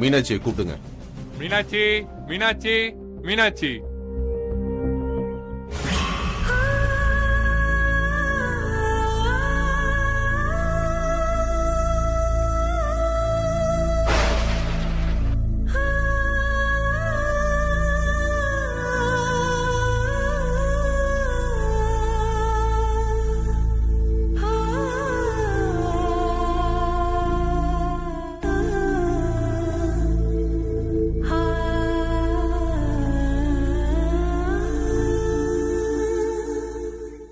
மீனாட்சியை கூப்பிடுங்க. Meenakshi, Meenakshi, Meenakshi.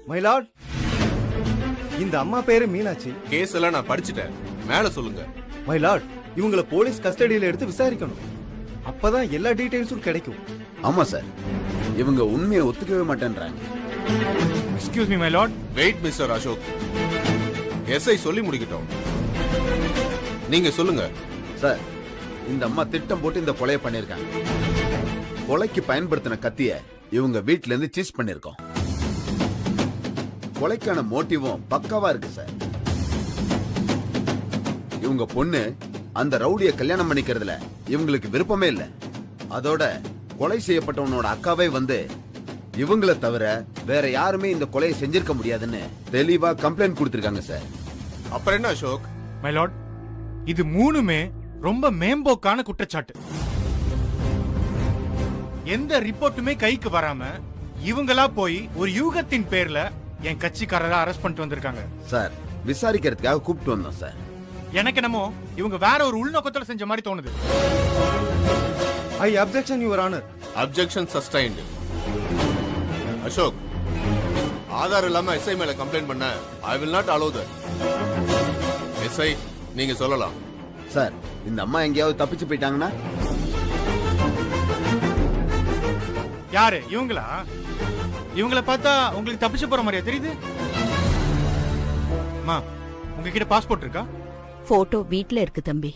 My Lord, இந்த அம்மா பேரு மீனாட்சி. கேஸ் எல்லாம் நான் படிச்சுட்டேன், மேல சொல்லுங்க. மை லார்ட், இவங்கள போலீஸ் கஸ்டடியில எடுத்து விசாரிக்கணும். அப்பதான் எல்லா டீடைல்ஸும் கிடைக்கும். ஆமா சார், இவங்க உண்மையை ஒத்துக்கவே மாட்டேன்றாங்க. Excuse me my lord. Wait mister Ashok, SI சொல்லி முடிக்கட்டும். நீங்க சொல்லுங்க. சார், இந்த அம்மா திட்டம் போட்டு இந்த கொலையை பண்ணிருக்காங்க. கொலைக்கு பயன்படுத்தின கத்திய இவங்க வீட்ல இருந்து சீஸ் பண்ணிருக்கோம். கொலைக்கான மோட்டிவும் பக்காவா இருக்கு சார். இவங்க பொண்ணு அந்த ரவுடிய கல்யாணம் பண்ணிக்கிறதுல இவங்களுக்கு விருப்பமே இல்ல. அதோட கொலை செய்யப்பட்டவனோட அக்காவே வந்து இவங்கள தவிர வேற யாருமே இந்த கொலையை செஞ்சிருக்க முடியாதுன்னு தெளிவா கம்ப்ளைண்ட் கொடுத்திருக்காங்க சார். அப்புறம் என்ன அசோக்? மை லார்ட், இது மூணுமே ரொம்ப மேம்போக்கான குற்றச்சாட்டு. எந்த ரிப்போர்ட்டுமே கைக்கு வராம இவங்களா போய் ஒரு யூகத்தின் பேர்ல என் கட்சிக்காரரை அரெஸ்ட் பண்ணிட்டு வந்திருக்காங்க. சார், விசாரிக்கிறதுக்காக கூப்பிட்டு வந்தோம் சார். எனக்கு என்னமோ இவங்க வேற ஒரு உள்நோக்கத்துல செஞ்ச மாதிரி தோணுது. I objection your honour. Objection sustained. Ashok, ஆதாரம் இல்லாம எஸ்ஐ மேல கம்ப்ளைண்ட் பண்ண I will not allow that. SI, நீங்க சொல்லலாம். சார், இந்த அம்மா எங்கேயாவது தப்பிச்சு போயிட்டாங்கன்னா? யாரு இவங்களா? இவங்கள பார்த்தா உங்களுக்கு தப்பிச்சு போற மாதிரியா தெரியுது? அம்மா, உங்ககிட்ட பாஸ்போர்ட் இருக்கா? போட்டோ வீட்ல இருக்கு தம்பி.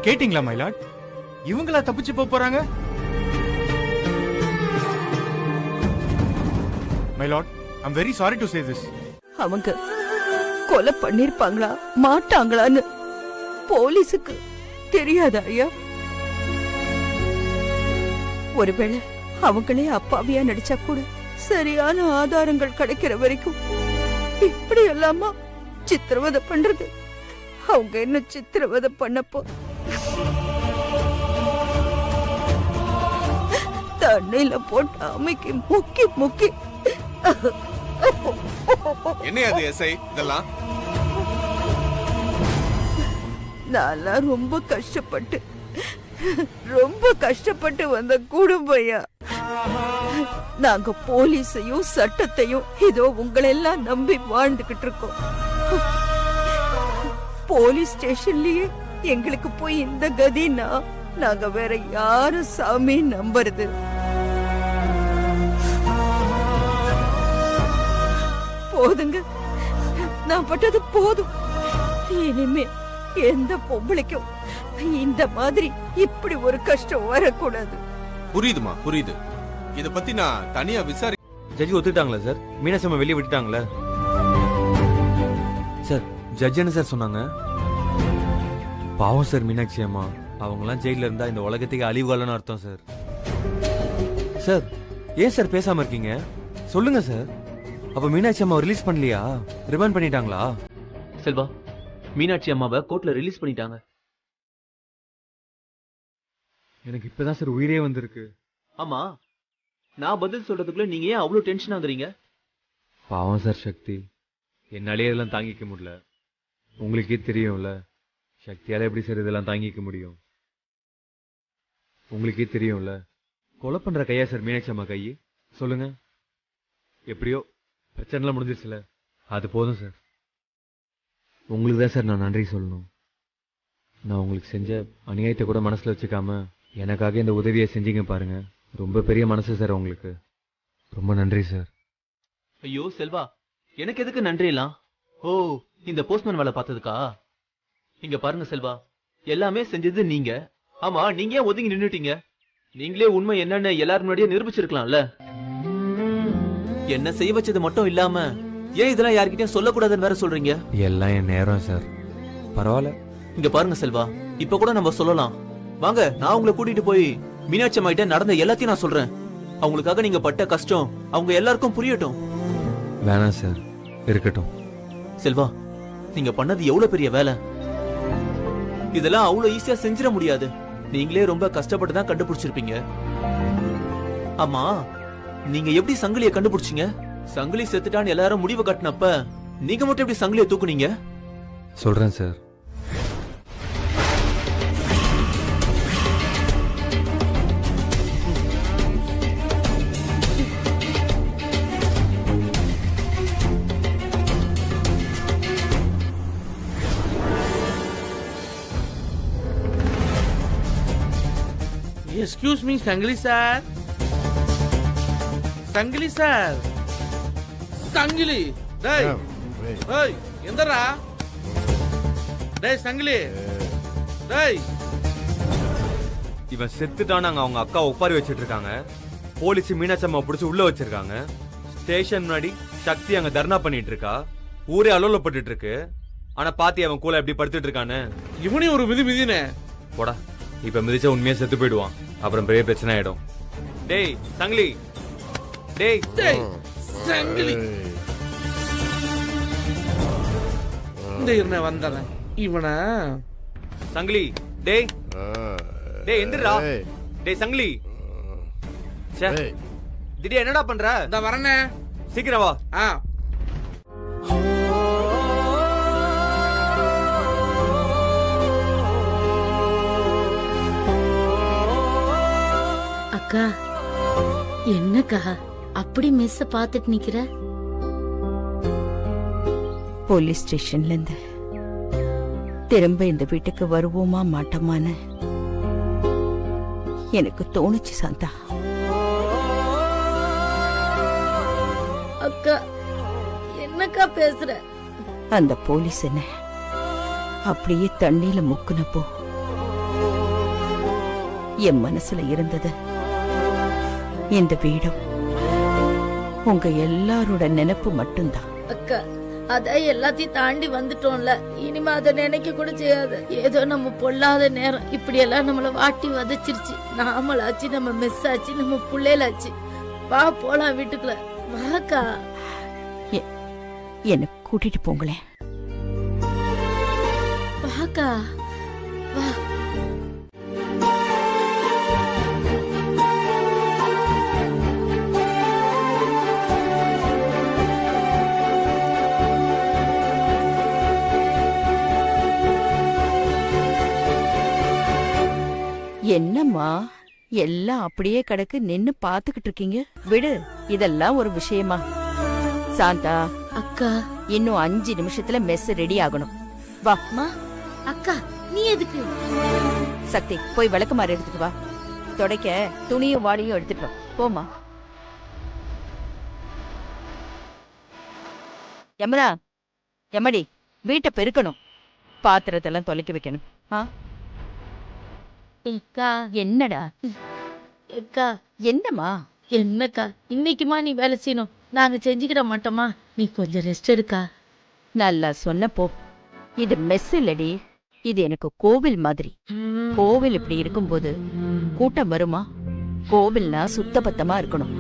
கேட்டிங்களா மைலாட்? இவங்களா தப்பிச்சு போறாங்க? My lord, I am very sorry to say this. அவங்க கொலை பண்ணிருப்பாங்களா மாட்டாங்களான்னு போலீஸுக்கு தெரியாதா ஐயா? ஒருவேளை அவங்களே அப்பாவியா நடிச்சா கூட சரியான ஆதாரங்கள் கிடைக்கிற வரைக்கும் இப்படி எல்லாமா சித்திரவதை பண்றது? அவங்க என்ன சித்திரவதை பண்ணப்போ தண்ணில போட்டு அமைக்கி முக்கி முக்கி. என்ன அது எஸ்ஐ இதெல்லாம்? நான் ரொம்ப கஷ்டப்பட்டு வந்த குடும்பையா. நாங்க போலீஸையும் சட்டத்தையும் இதோ உங்களெல்லாம் நம்பி வாழ்ந்துகிட்டு இருக்கோம். போலீஸ் ஸ்டேஷன்லயே எங்களுக்கு போய் இந்த கதினா நாங்க வேற யாரு சாமி நம்புறது? போதுங்க, நான் பட்டது போதும். இனிமே எந்த பொம்பளைக்கும் இந்த மாதிரி இப்படி ஒரு கஷ்டம் வரக்கூடாது. புரியுதுமா, புரியுது. இத பத்தி நான் தனியா விசாரி. ஜட்ஜி ஒத்துக்கிட்டாங்களா சார்? மீனாட்சி அம்மா வெளியே விட்டுட்டாங்களா சார்? ஜட்ஜ் என்ன சார் சொன்னாங்க? பாவம் சார் மீனாட்சி அம்மா, அவங்கலாம் ஜெயில இருந்தா இந்த உலகத்துக்கு அழிவு காலம்னு அர்த்தம் சார். சார், ஏன் சார் பேசாம இருக்கீங்க? சொல்லுங்க சார். அப்ப மீனாட்சி அம்மா ரிலீஸ் பண்ணலையா? ரிமாண்ட் பண்ணிட்டாங்களா? செல்வா, மீனாட்சி அம்மாவை கோர்ட்ல ரிலீஸ் பண்ணிட்டாங்க. எனக்கு இப்பதான் சார் உயிரே வந்திருக்கு. ஆமா, நான் பதில் சொல்றதுக்குள்ள நீங்க ஏன் அவ்வளவு டென்ஷன் ஆகுறீங்க? பாவம் சார் சக்தி, என்னாலே இதெல்லாம் தாங்கிக்க முடியல. உங்களுக்கே தெரியும்ல, சக்தியால எப்படி சார் இதெல்லாம் தாங்கிக்க முடியும்? உங்களுக்கே தெரியும்ல, கொலை பண்ற கையா சார் மீனாட்சி அம்மா கை? சொல்லுங்க. எப்படியோ பிரச்சனைலாம் முடிஞ்சிருச்சுல, அது போதும் சார். உங்களுக்கு தான் சார் நான் நன்றி சொல்லணும். நான் உங்களுக்கு செஞ்ச அநியாயத்தை கூட மனசுல வச்சுக்காம எனக்காக இந்த உதவியை செஞ்சீங்க பாருங்க. ரொம்ப பெரிய மனசு சார் உங்களுக்கு. ரொம்ப நன்றி சார். ஐயோ செல்வா, எனக்கு எதுக்கு நன்றி எல்லாம்? ஓ, இந்த போஸ்ட்மேன் வேலை பார்த்ததுக்கா? இங்க பாருங்க செல்வா, எல்லாமே செஞ்சது நீங்க. ஆமா, நீங்க ஏன் ஒதுங்கி நின்னுட்டீங்க? நீங்களே உண்மை என்னன்னு எல்லாரும் முன்னாடியே நிரூபிச்சிருக்கலாம்ல. என்ன செய்ய வச்சது மட்டும் இல்லாம ஏன் இதெல்லாம் யார்கிட்டயும் சொல்லக்கூடாதுன்னு வேற சொல்றீங்க? எல்லாம் என் நேரம் சார். பரவாயில்ல. இங்க பாருங்க செல்வா, இப்ப கூட நம்ம சொல்லலாம். வாங்க, நான் உங்களை கூட்டிட்டு போய் மீனாட்சி அம்மா கிட்ட நடந்த எல்லாத்தையும் நான் சொல்றேன். அவங்களுக்காக நீங்க பட்ட கஷ்டம் அவங்க எல்லாருக்கும் புரியட்டும். வேணாம் சார், இருக்கட்டும். செல்வா, நீங்க பண்ணது எவ்வளவு பெரிய வேலை. இதெல்லாம் அவ்வளவு ஈஸியா செஞ்சிட முடியாது. நீங்களே ரொம்ப கஷ்டப்பட்டு தான் கண்டுபிடிச்சிருப்பீங்க. ஆமா, நீங்க எப்படி சங்கிலிய கண்டுபிடிச்சீங்க? சங்கிலி செத்துட்டான்னு எல்லாரும் முடிவு கட்டினப்ப நீங்க மட்டும் எப்படி சங்கிலிய தூக்குனீங்க? சொல்றேன் sir. Excuse me, Sangli sir. Sangli sir. Sangli. Hey. Hey. எந்தரா? டேய் சங்கிலி. டேய். இவன் செத்துட்டானாங்க. அவங்க அக்கா ஒப்பாரி வச்சிட்டு இருக்காங்க. போலீஸ் மீனாட்சி அம்மா பிடிச்சி உள்ள வச்சிருக்காங்க. ஸ்டேஷன் முன்னாடி சக்தி அங்க தர்ணா பண்ணிட்டு இருக்கா. ஊரே அலோலப்பட்டு இருக்கு. ஆனா பாத்தி அவன் கூட எப்படி படுத்துட்டு இருக்கான்னு. இவனையும் ஒரு மிதினே. போடா, இப்ப மிதிச்சா உண்மையா செத்து போயிடுவான். அப்புறம் பெரிய பிரச்சனை ஆயிடும். டேய் சங்கிலி. டேய் டேய் சங்கிலி. இந்த இருந்த வந்தறேன் இவனா. சங்கிலி. டேய் டேய் எந்திரா. டேய் சங்கிலி. சே திடீர் என்னடா பண்ற? இந்த வரனே. சீக்கிரம் வா. அக்கா, என்னக்கா அப்படி மெஸ்ஸ பாத்துட்டு நிக்கிற? போலீஸ் ஸ்டேஷன்ல இருந்து திரும்ப இந்த வீட்டுக்கு வருவோமா மாட்டோமான்னு எனக்கு தோணுச்சு சாந்தா. அக்கா, என்னக்கா பேசுற? அந்த போலீஸ் என்ன அப்படியே தண்ணியில முக்குனப்போ என் மனசுல இருந்தது இந்த வீடும் உங்க எல்லாரோட நினைப்பு மட்டும்தான். அக்கா, அதான் எல்லாத்தையும் தாண்டி வந்துட்டோம்ல. இனிமே அதை நினைக்க கூட செய்யாது. ஏதோ நம்ம பொல்லாத நேரம் இப்படி எல்லாம் நம்மள வாட்டி வதச்சிருச்சு. நாமளாச்சு, நம்ம மெஸ் ஆச்சு, நம்ம புள்ளையிலாச்சு. வா போலாம் வீட்டுக்குள்ள. வாக்கா. என்ன கூட்டிட்டு போங்களேன். வாக்கா வா. என்னம்மா எல்லாம் அப்படியே கிடக்கு, நின்னு பாத்துக்கிட்டு இருக்கீங்க? விடு, இதெல்லாம் ஒரு விஷயமா? சாந்தா அக்கா, இன்னும் 5 நிமிஷத்துல மெஸ் ரெடி ஆகணும். வா. அக்கா, நீ எதுக்கு? சக்தி, போய் விளக்குமாறு எடுத்துட்டு வா. துடைக்க துணியும் வாடியும் எடுத்துட்டு வா. போமா. யமரா, எம்மடி, வீட்டை பெருக்கணும், பாத்திரத்தெல்லாம் தொலைக்க வைக்கணும். அக்கா. என்னடா? அக்கா. என்னம்மா? என்னக்கா, இன்னைக்குமா நீ வேலை செய்யணும்? நாங்க செஞ்சுக்கிட மாட்டோமா? நீ கொஞ்சம் ரெஸ்ட் எடுக்கா. நல்லா சொன்ன போ. இது மெஸ் இல்லடி, இது எனக்கு கோவில் மாதிரி. கோவில் இப்படி இருக்கும்போது கூட்டம் வருமா? கோவில்னா சுத்தபத்தமா இருக்கணும்.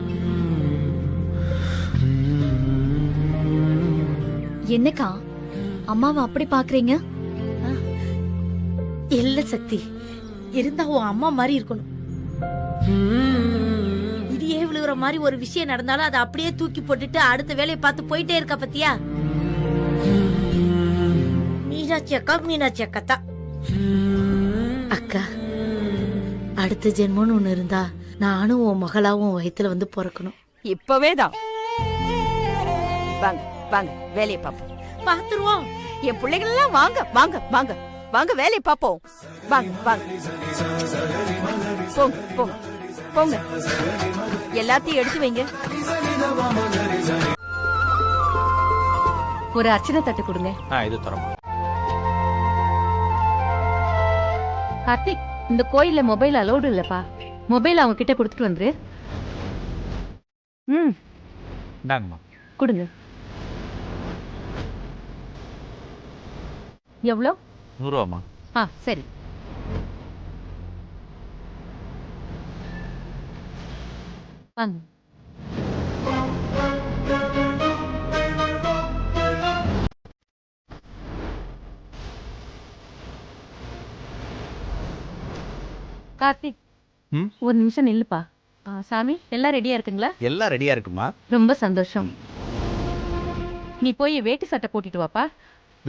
என்னக்கா அம்மாவை அப்படி பாக்குறீங்க? இல்ல சக்தி, இருந்தா உன் அம்மா மாதிரி இருக்கணும். இடியே விழுகிற மாதிரி ஒரு விஷயம் நடந்தாலும் அதை அப்படியே தூக்கி போட்டுட்டு அடுத்த வேலையை பார்த்து போயிட்டே இருக்கா பத்தியா? மீனாட்சி அக்கா, மீனாட்சி அக்கா தான். அக்கா, அடுத்த ஜென்மம்னு ஒண்ணு இருந்தா நானும் உன் மகளாவும் வயித்துல வந்து பிறக்கணும். இப்பவேதான். வாங்க வாங்க, வேலையை பாப்போம். பாத்துருவோம். என் பிள்ளைகள் எல்லாம் வாங்க வாங்க வாங்க வாங்க, வேலையை பாப்போம். வாங்க வாங்க, போங்க போங்க போங்க, எல்லாத்தையும் எடுத்து வைங்க. ஒரு அர்ச்சனை தட்டு கொடுங்க. இது தரோம். கார்த்திக், இந்த கோயில்ல மொபைல் அலோடு இல்லப்பா. மொபைல் அவங்க கிட்ட கொடுத்துட்டு வந்துரு. கொடுங்க. எவ்வளோ? 100 ரூபாமா? சரி. வாங்க. கார்த்திக், ம்? ஒரு நிமிஷம் நில்லுப்பா. சாமி, எல்லாம் ரெடியா இருக்குங்களா? எல்லாம் ரெடியா இருக்குமா? ரொம்ப சந்தோஷம். நீ போய் வேட்டி சட்டை போட்டுட்டு வாப்பா.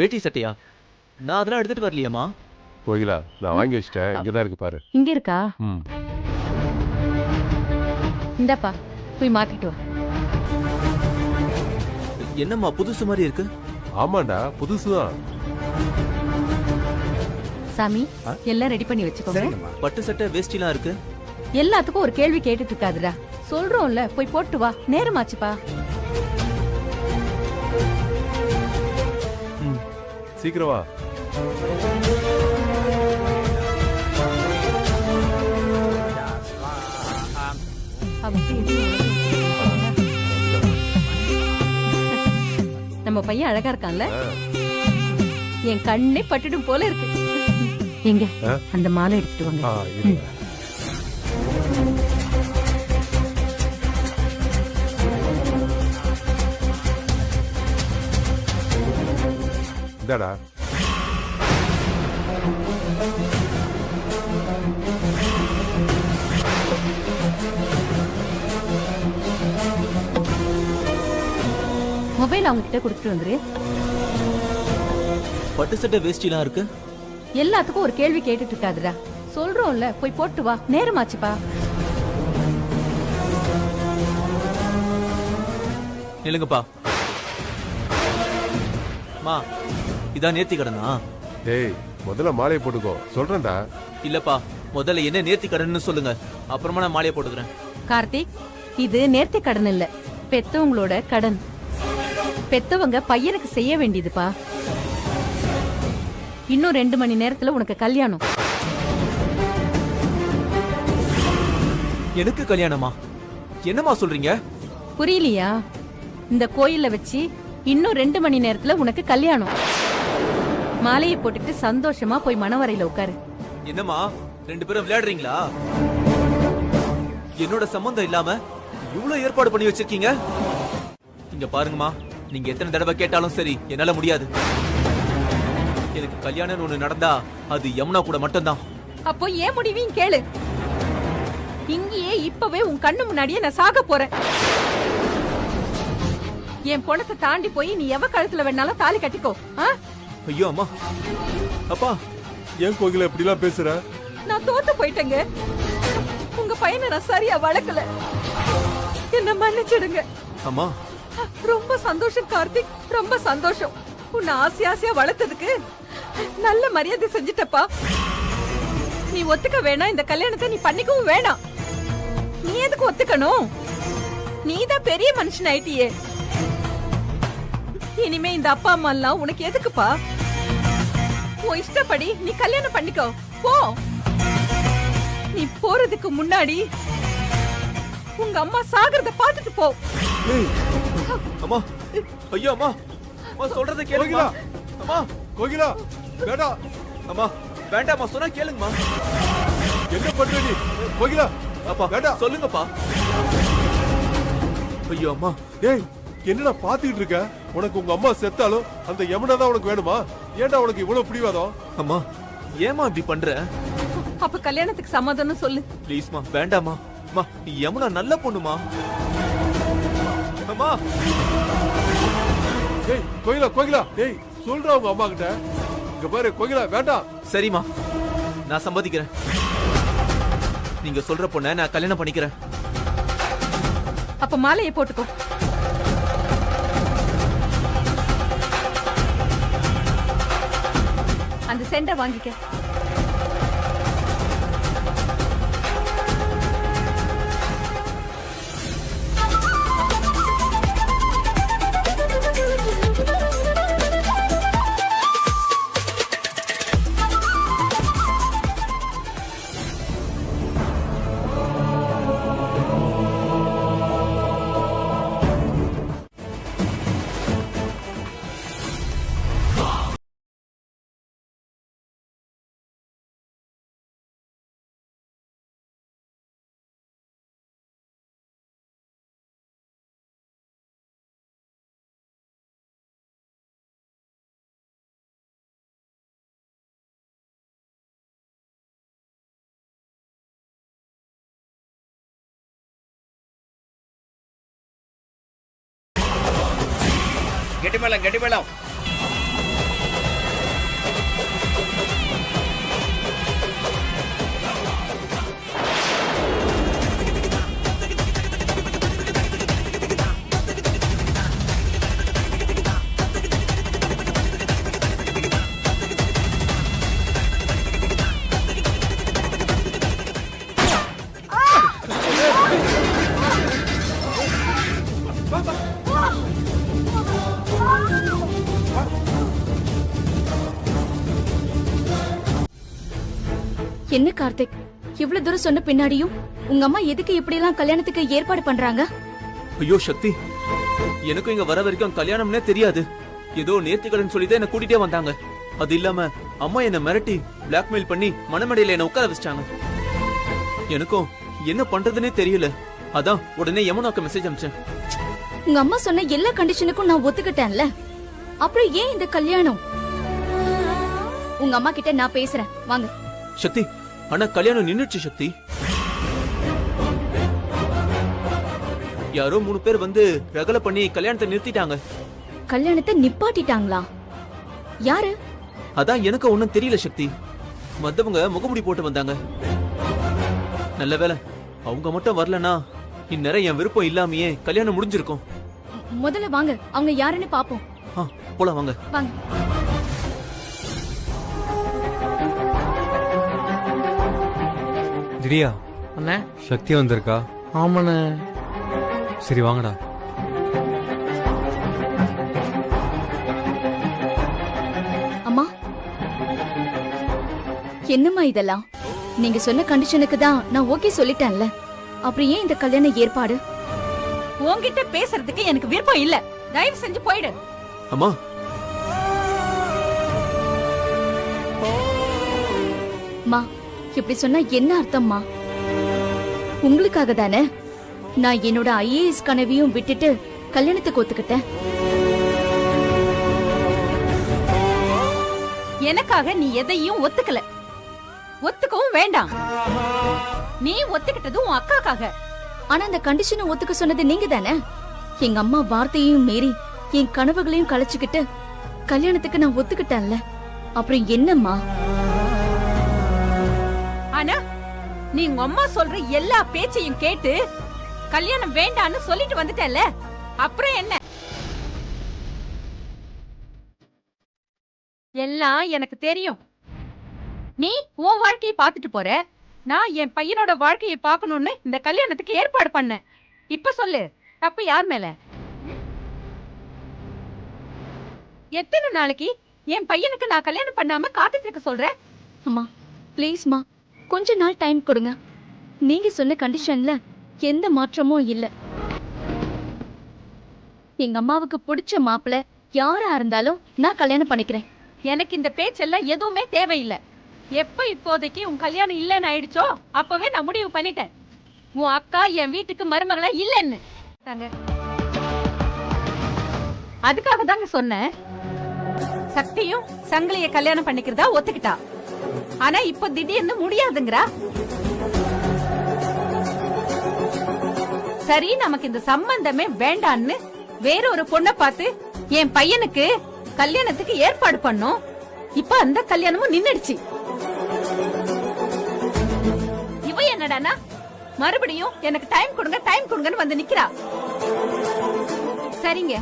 வேட்டி சட்டையா? நான் அதெல்லாம் எடுத்துட்டு வரலையேம்மா. கோகிலா, நான் வாங்கி வச்சிட்டேன். இங்கதான் இருக்கு பாரு. இங்க இருக்கா? ம். இந்தாப்பா, போய் மாத்திட்டு வா. என்னம்மா புதுசு மாதிரி இருக்கு? ஆமாண்டா, புதுசுதான். சாமி, எல்லாம் ரெடி பண்ணி வச்சுக்கோங்க. சரிங்கம்மா. பட்டு சட்டை வேஷ்டிலாம் இருக்கு. எல்லாத்துக்கும் ஒரு கேள்வி கேட்டுட்டு இருக்காதுடா. சொல்றோம்ல, போய் போட்டு வா. நேரமாச்சுப்பா. சீக்கிரம் வா. நம்ம பையன் அழகா இருக்கான்ல? என் கண்ணே பட்டுடும் போல இருக்கு. எங்க அந்த மாலை எடுத்துட்டு வாங்க. இந்தாடா. மொபைல் அவங்க கிட்ட கொடுத்துட்டு வந்துரு. பட்டு சட்டை வேஷ்டிலாம் இருக்கு. எல்லாத்துக்கும் ஒரு கேள்வி கேட்டுட்டு இருக்காதுடா. சொல்றோம்ல, போய் போட்டு வா. நேரமாச்சுப்பா. நில்லுங்கப்பா. மா, இதான் நேர்த்தி கடனா? டேய், முதல்ல மாலையை போட்டுக்கோ. சொல்றேன்டா. இல்லப்பா, முதல்ல என்ன நேர்த்தி கடன்னு சொல்லுங்க. அப்புறமா நான் மாலையை போட்டுக்கிறேன். கார்த்திக், இது நேர்த்தி கடன் இல்ல, பெத்தவங்களோட கடன். பெத்தவங்க பையனுக்கு செய்ய வேண்டியதுப்பா. இன்னும் 2 மணி நேரத்துல உனக்கு கல்யாணம். எனக்கு கல்யாணமா? என்னம்மா சொல்றீங்க? புரியலையா? இந்த கோயில்ல வச்சு இன்னும் 2 மணி நேரத்துல உனக்கு கல்யாணம். மாலையை போட்டுட்டு சந்தோஷமா போய் மணவரையில உட்காரு. என்னம்மா 2 பேரும் விளையாடுறீங்களா? என்னோட சம்பந்தம் இல்லாம இவ்வளவு ஏற்பாடு பண்ணி வச்சிருக்கீங்க. இங்க பாருங்கம்மா, நீங்க எத்தனை தடவை கேட்டாலும் சரி, என்னால முடியாது. எனக்கு கல்யாணம் ஒண்ணு நடந்தா அது யமுனா கூட மட்டும்தான். அப்போ ஏன் முடிவையும் கேளு. இங்கேயே இப்பவே உன் கண்ணு முன்னாடியே நான் சாக போறேன். என் பொணத்தை தாண்டி போய் நீ எவ கழுத்துல வேணாலும் தாலி கட்டிக்கோ. ஐயோ அம்மா, அப்பா, ஏன் கோகிலா இப்படி எல்லாம் பேசுற? நான் தோத்து போயிட்டேங்க. உங்க பையனை நான் சரியா வளர்க்கல. என்ன மன்னிச்சிடுங்க. அம்மா, ரொம்ப சந்தோஷம் கார்த்திக், ரொம்ப சந்தோஷம். உன்னை ஆசையா வளர்த்ததுக்கு நல்ல மரியாதை செஞ்சிட்டப்பா. நீ ஒத்துக்க வேணாம், இந்த கல்யாணத்தை நீ பண்ணிக்கவும் வேணாம். நீ எதுக்கு ஒத்துக்கணும்? நீதான் பெரிய மனுஷன் ஆயிட்டியே. இனிமே இந்த அப்பா அம்மா எல்லாம் உனக்கு எதுக்குப்பா? உன் இஷ்டப்படி நீ கல்யாணம் பண்ணிக்கோ. போ. நீ போறதுக்கு முன்னாடி உங்க அம்மா சாகிறத பாத்துட்டு போ. அம்மா, ஐயோ அம்மா, அம்மா சொல்றத கேளுங்க. அம்மா, கோகிலா, வேடா. அம்மா வேண்டாம்மா, சொன்னா கேளுங்கம்மா. என்ன பண்ற நீ? கோகிலா, அப்பா வேடா, சொல்லுங்கப்பா. ஐயோ அம்மா. டேய், என்னடா பாத்துக்கிட்டு இருக்க? உனக்கு உங்க அம்மா செத்தாலும் அந்த யமுனா தான் உனக்கு வேணுமா? ஏன்டா உனக்கு இவ்வளவு பிடிவாதம்? அம்மா, ஏமா இப்படி பண்ற? அப்ப கல்யாணத்துக்கு சமாதானம் சொல்லு. ப்ளீஸ்மா, வேண்டாமா. அம்மா, யமுனா நல்ல பொண்ணுமா. அம்மா. டேய், கோகிலா, கோகிலா, டேய், சொல்றா உங்க அம்மா கிட்ட. இங்க பாரு கோகிலா, வேண்டாம். சரிம்மா, நான் சம்மதிக்கிறேன். நீங்க சொல்ற பொண்ண நான் கல்யாணம் பண்ணிக்கிறேன். அப்ப மாலையை போட்டுக்கோ. அந்த செண்டை வாங்கிக்க. கெட்டி மேளம் கெட்டி மேளம். என்ன கார்த்திக், இவ்வளவு தூரம் சொன்ன பின்னாடியும் உங்க அம்மா எதுக்கு இப்படி எல்லாம் கல்யாணத்துக்கு ஏற்பாடு பண்றாங்க? ஐயோ சக்தி, எனக்கும் இங்க வர வரைக்கும் கல்யாணம்னே தெரியாது. ஏதோ நேர்த்திக்கடன் சொல்லிதான் என்ன கூட்டிட்டே வந்தாங்க. அது இல்லாம அம்மா என்ன மிரட்டி பிளாக்மெயில் பண்ணி மணமடையில என்ன உட்கார வச்சிட்டாங்க. எனக்கும் என்ன பண்றதுன்னே தெரியல. அதான் உடனே யமுனாக்கு மெசேஜ் அனுப்பிச்சேன். உங்க அம்மா சொன்ன எல்லா கண்டிஷனுக்கும் நான் ஒத்துக்கிட்டேன்ல, அப்புறம் ஏன் இந்த கல்யாணம்? உங்க அம்மா கிட்ட நான் பேசுறேன், வாங்க. சக்தி, ஆனா கல்யாணம் நின்னுச்சு சக்தி. யாரோ 3 பேர் வந்து ரகலை பண்ணி கல்யாணத்தை நிறுத்திட்டாங்க. கல்யாணத்தை நிப்பாட்டிட்டாங்களா? யாரு? அதான் எனக்கு ஒண்ணும் தெரியல சக்தி. மத்தவங்க முகமுடி போட்டு வந்தாங்க. நல்ல வேளை அவங்க மட்டும் வரலனா இந்நேரம் என் விருப்பம் இல்லாமயே கல்யாணம் முடிஞ்சிருக்கும். முதல்ல வாங்க, அவங்க யாருன்னு பாப்போம். போலாம் வாங்க. வாங்க. திரியா அண்ணே, சக்தி வந்திருக்கா? ஆமாண்ணே. சரி வாங்கடா. அம்மா, என்னம்மா இதெல்லாம்? நீங்க சொன்ன கண்டிஷனுக்கு தான் நான் ஓகே சொல்லிட்டேன்ல, அப்புறம் ஏன் இந்த கல்யாண ஏற்பாடு? உன்கிட்ட பேசுறதுக்கு எனக்கு விருப்பம் இல்ல. தயவு செஞ்சு போயிடு. அம்மா, மா, இப்படி சொன்னா என்ன அர்த்தம்மா? உங்களுக்காக தானே நான் என்னோட ஐஏஎஸ் கனவையும் விட்டுட்டு கல்யாணத்துக்கு ஒத்துக்கிட்டேன். எனக்காக நீ எதையும் ஒத்துக்கல, ஒத்துக்கவும் வேண்டாம். நீ ஒத்துக்கிட்டது உன் அக்காக்காக. ஆனா அந்த கண்டிஷனை ஒத்துக்க சொன்னது நீங்க தானே. எங்க அம்மா வார்த்தையையும் மீறி என் கனவுகளையும் கலைச்சுக்கிட்டு கல்யாணத்துக்கு நான் ஒத்துக்கிட்டேன்ல, அப்புறம் என்னம்மா? ஆனா நீ உங்க அம்மா சொல்ற எல்லா பேச்சையும் கேட்டு கல்யாணம் வேண்டான்னு சொல்லிட்டு வந்துட்டல, அப்புறம் என்ன? எல்லாம் எனக்கு தெரியும். நீ உன் வாழ்க்கையை பார்த்துட்டு போற, நான் என் பையனோட வாழ்க்கையை பார்க்கணும்னு இந்த கல்யாணத்துக்கு ஏற்பாடு பண்ணேன். இப்ப சொல்லு, தப்பு யார் மேல? எத்தனை நாளைக்கு என் பையனுக்கு நான் கல்யாணம் பண்ணாம காத்துட்டு இருக்க சொல்றேன்? அம்மா ப்ளீஸ்மா, கொஞ்ச நாள் டைம் கொடுங்க. நீங்க சொன்ன கண்டிஷன்ல எந்த மாற்றமும் இல்ல. எங்க அம்மாவுக்கு பிடிச்ச மாப்பிள்ள யாரா இருந்தாலும் நான் கல்யாணம் பண்ணிக்கிறேன். எனக்கு இந்த பேச்செல்லாம் எதுவுமே தேவையில்லை. எப்ப இப்போதைக்கு உன் கல்யாணம் இல்லைன்னு ஆயிடுச்சோ அப்பவே நான் முடிவு பண்ணிட்டேன். உன் அக்கா என் வீட்டுக்கு மருமகளா இல்லைன்னு. அதுக்காக தாங்க சொன்னேன். சக்தியும் சங்கிலிய கல்யாணம் பண்ணிக்கிறதா ஒத்துக்கிட்டா. ஆனா இப்ப திடீர்னு முடியாதுங்கிறா. சரி, நமக்கு இந்த சம்பந்தமே வேண்டான்னு வேற ஒரு பொண்ணை பார்த்து என் பையனுக்கு கல்யாணத்துக்கு ஏற்பாடு பண்ணோம். இப்ப அந்த கல்யாணமும் நின்னுடுச்சு. இவ என்னடானா மறுபடியும் எனக்கு டைம் கொடுங்க டைம் கொடுங்கன்னு வந்து நிக்கிறா. சரிங்க,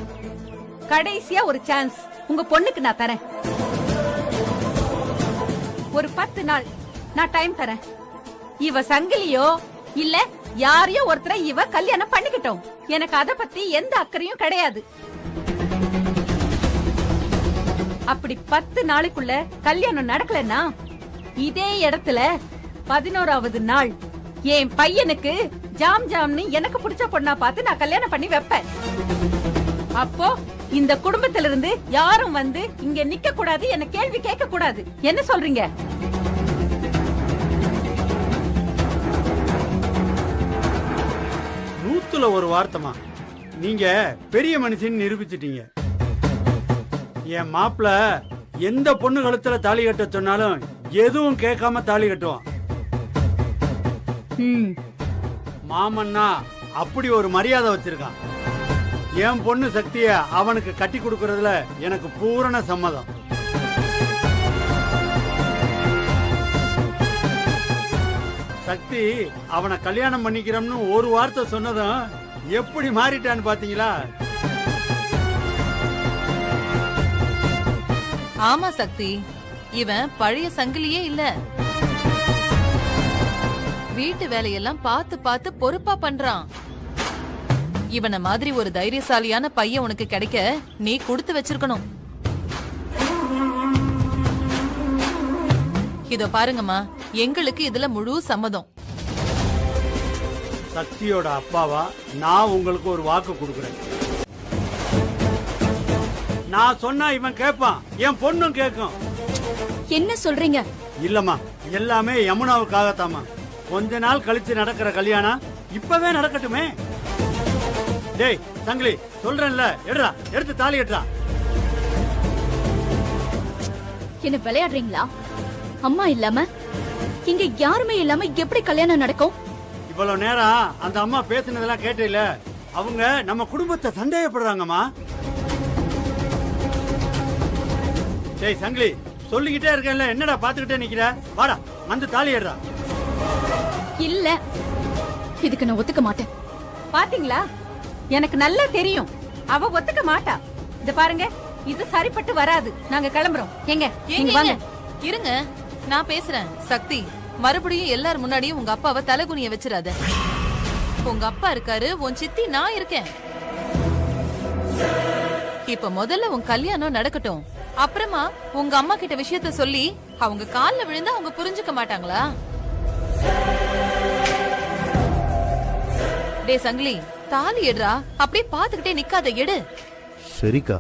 கடைசியா ஒரு சான்ஸ் உங்க பொண்ணுக்கு நான் தரேன். ஒரு 10 நாள் நான் டைம் தரேன். இவ சங்கிலியோ இல்ல யாரையோ ஒருத்தரை இவ கல்யாணம் பண்ணிக்கிட்டோம். எனக்கு அத பத்தி எந்த அக்கறையும் கிடையாது. அப்படி 10 நாளுக்குள்ள கல்யாணம் நடக்கலன்னா இதே இடத்துல 11வது நாள் என் பையனுக்கு ஜாம் ஜாம்னு எனக்கு பிடிச்ச பொண்ணா பார்த்து நான் கல்யாணம் பண்ணி வைப்பேன். அப்போ இந்த குடும்பத்தில இருந்து யாரும் வந்து இங்க நிக்க கூடாது, என்ன கேள்வி கேட்க கூடாது. என்ன சொல்றீங்க? நூத்துல ஒரு வார்த்தைமா, நீங்க பெரிய மனுஷன் நிரூபிச்சிட்டீங்க. என் மாப்பிள்ள எந்த பொண்ணு கழுத்துல தாலி கட்ட சொன்னாலும் எதுவும் கேட்காம தாலி கட்டுவான். மாமன்னா அப்படி ஒரு மரியாதை வச்சிருக்கான். என் பொண்ணு சக்திய அவனுக்கு கட்டி கொடுக்கறதுல எனக்கு பூரண சம்மதம். சக்தி அவனை கல்யாணம் பண்ணிக்கிறோம்னு ஒரு வார்த்தை சொன்னதும் எப்படி மாறிட்டான்னு பாத்தீங்களா? ஆமா சக்தி, இவன் பழைய சங்கிலியே இல்ல. வீட்டு வேலையெல்லாம் பார்த்து பார்த்து பொறுப்பா பண்றான். இவன மாதிரி ஒரு தைரியசாலியான பையன் உனக்கு கிடைக்க நீ கொடுத்து வச்சிருக்கணும். இதோ பாருங்கம்மா, எங்களுக்கு இதுல முழு சம்மதம். சக்தியோட அப்பாவா நான் உங்களுக்கு ஒரு வாக்கு கொடுக்கிறேன். நான் சொன்னா இவன் கேட்பான், என் பொண்ணும் கேட்கும். என்ன சொல்றீங்க? இல்லம்மா, எல்லாமே யமுனாவுக்காகத்தாமா. கொஞ்ச நாள் கழிச்சு நடக்கிற கல்யாணம் இப்பவே நடக்கட்டுமே. டேய் தங்களி, சொல்றேன்ல, எடுறா, எடுத்து தாலி எடுறா. என்ன விளையாடுறீங்களா? அம்மா இல்லாம இங்க யாருமே இல்லாம எப்படி கல்யாணம் நடக்கும்? இவ்வளவு நேரம் அந்த அம்மா பேசினதெல்லாம் கேட்டீல, அவங்க நம்ம குடும்பத்தை சந்தேகப்படுறாங்கம்மா. டேய் சங்கிலி, சொல்லிக்கிட்டே இருக்கேன்ல, என்னடா பாத்துக்கிட்டே நிக்கிற? வாடா, வந்து தாலி எடுறா. இல்ல, இதுக்கு நான் ஒத்துக்க மாட்டேன். பாத்தீங்களா, எனக்கு நல்லா தெரியும் அவ ஒத்துக்க மாட்டா. இத பாருங்க, இது சரிப்பட்டு வராது. நாங்க கிளம்புறோம். எங்க நீங்க வாங்க. இருங்க, நான் பேசுறேன். சக்தி, மறுபடியும் எல்லார் முன்னாடியும் உங்க அப்பாவை தலைகுனிய வச்சிராத. உங்க அப்பா இருக்காரு, உன் சித்தி நான் இருக்கேன். இப்ப முதல்ல உன் கல்யாணம் நடக்கட்டும். அப்புறமா உங்க அம்மா கிட்ட விஷயத்த சொல்லி அவங்க கால்ல விழுந்தா அவங்க புரிஞ்சுக்க மாட்டாங்களா? டே சங்கிலி, தாலி எடுறா. அப்படியே பாத்துக்கிட்டே நிக்காத, எடு. சரிக்கா.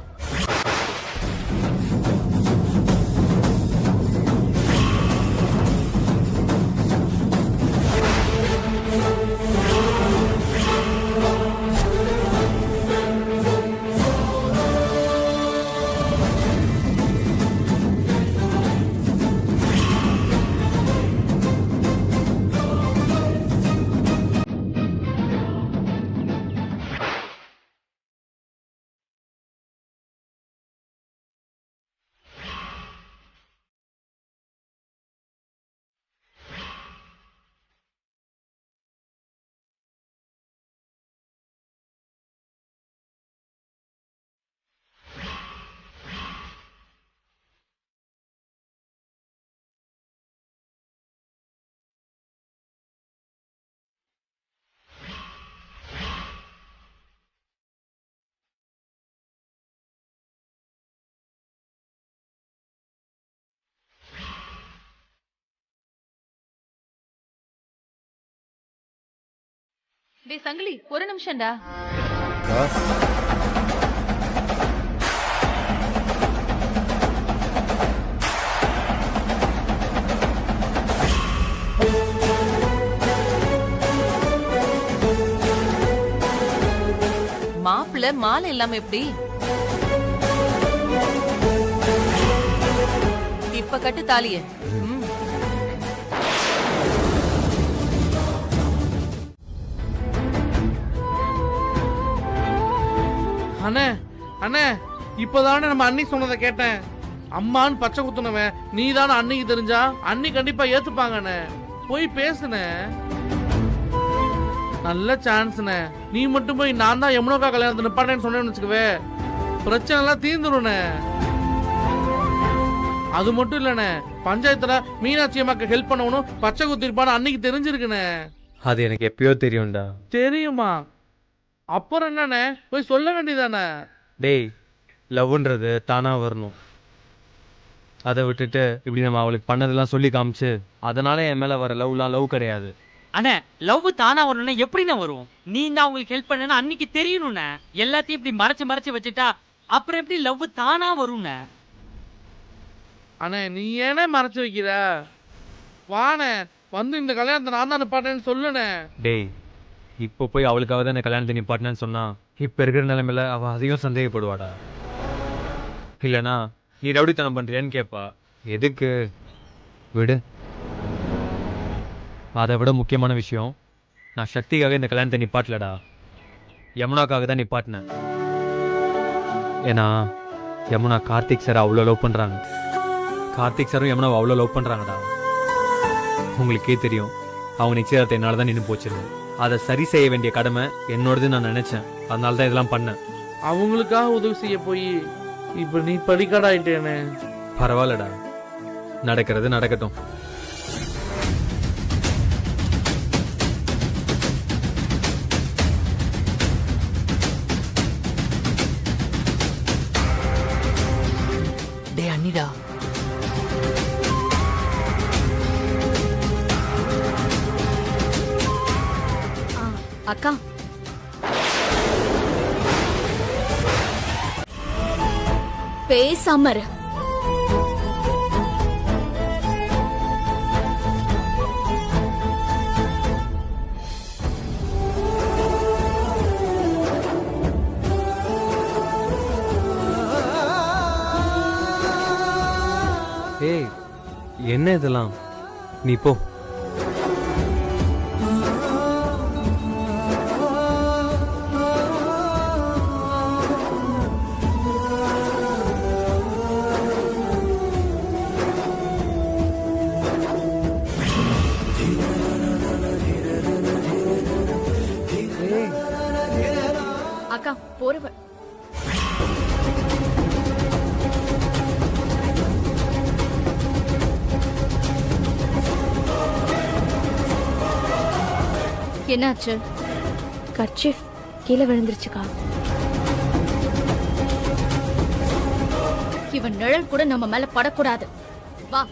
டே சங்கிலி, ஒரு நிமிஷம்டா. மாப்பிள்ள மாலை இல்லாம எப்படி? இப்ப கட்டு தாலிய. அண்ணே அண்ணே, இப்பதானே நம்ம அண்ணி சொன்னதை கேட்டேன். அம்மான்னு பச்சை குத்துனவன் நீ தானே. அன்னைக்கு தெரிஞ்சா அண்ணி கண்டிப்பா ஏத்துப்பாங்க அண்ணே. போய் பேசுன. நல்ல சான்ஸ்ண்ணே. நீ மட்டும் போய் நான் தான் யமுனோக்கா கல்யாணத்தை நிப்பாட்டேன்னு சொன்னேன்னு வச்சுக்கவே, பிரச்சனை எல்லாம் தீர்ந்துருண்ணே. அது மட்டும் இல்லண்ணே, பஞ்சாயத்துல மீனாட்சி அம்மாக்கு ஹெல்ப் பண்ணவனும் பச்சை குத்திருப்பான்னு அன்னைக்கு தெரிஞ்சிருக்குண்ணே. அது எனக்கு எப்பயோ தெரியும்டா. தெரியுமா? அப்புறம் என்னண்ணே, போய் சொல்ல வேண்டியதானே? டேய், லவ்ன்றது தானா வரணும். அதை விட்டுட்டு இப்படி நம்ம அவளுக்கு பண்ணதெல்லாம் சொல்லி காமிச்சு அதனால என் மேல வர லவ்லாம் லவ் கிடையாது. அண்ணே, லவ் தானா வரணும்னா எப்படிண்ணே வரும்? நீ தான் அவங்களுக்கு ஹெல்ப் பண்ணா அன்னைக்கு தெரியணும்ண்ணே. எல்லாத்தையும் இப்படி மறைச்சு மறைச்சு வச்சுட்டா அப்புறம் எப்படி லவ் தானா வரும்ண்ணே? அண்ணே, நீ ஏனே மறைச்சு வைக்கிற? வாண்ணே, வந்து இந்த கல்யாணத்தை நான் தான் நிப்பாட்டேன்னு சொல்லுண்ணே. டேய், இப்போ போய் அவளுக்காக தான் இந்த கல்யாணத்தை நிப்பாட்டினேன்னு சொன்னா இப்போ இருக்கிற நிலைமையில அவள் அதிகம் சந்தேகப்படுவாடா. இல்லைனா நீ ரவுடித்தனம் பண்ணுறியான்னு கேட்பா. எதுக்கு? விடு. அதை விட முக்கியமான விஷயம், நான் சக்திக்காக இந்த கல்யாணத்தை நிப்பாட்டலடா, யமுனாக்காக தான் நிப்பாட்டினேன். ஏன்னா யமுனா கார்த்திக் சார் அவ்வளோ லவ் பண்ணுறாங்க. கார்த்திக் சாரும் யமுனாவை அவ்வளோ லவ் பண்ணுறாங்கடா. உங்களுக்கே தெரியும் அவங்க நிச்சயதார்த்தம் என்னால் தான் நின்று போச்சிருந்தேன். அதை சரி செய்ய வேண்டிய கடமை என்னோடதுன்னு நான் நினச்சேன். அதனால தான் இதெல்லாம் பண்ணேன். அவங்களுக்காக உதவி செய்ய போய் இப்ப நீ படிக்காடாயிட்டேனே. பரவாயில்லடா, நடக்கிறது நடக்கட்டும். டே அண்ணிடா, அக்கா பேசாம இரு. ஏய், என்ன இதெல்லாம்? நீ போ. அக்கா போறவ என்னாச்சு? கர்ச்சீஃப் கீழே விழுந்துருச்சுக்கா. இவன் நிழல் கூட நம்ம மேல படக்கூடாது. வா.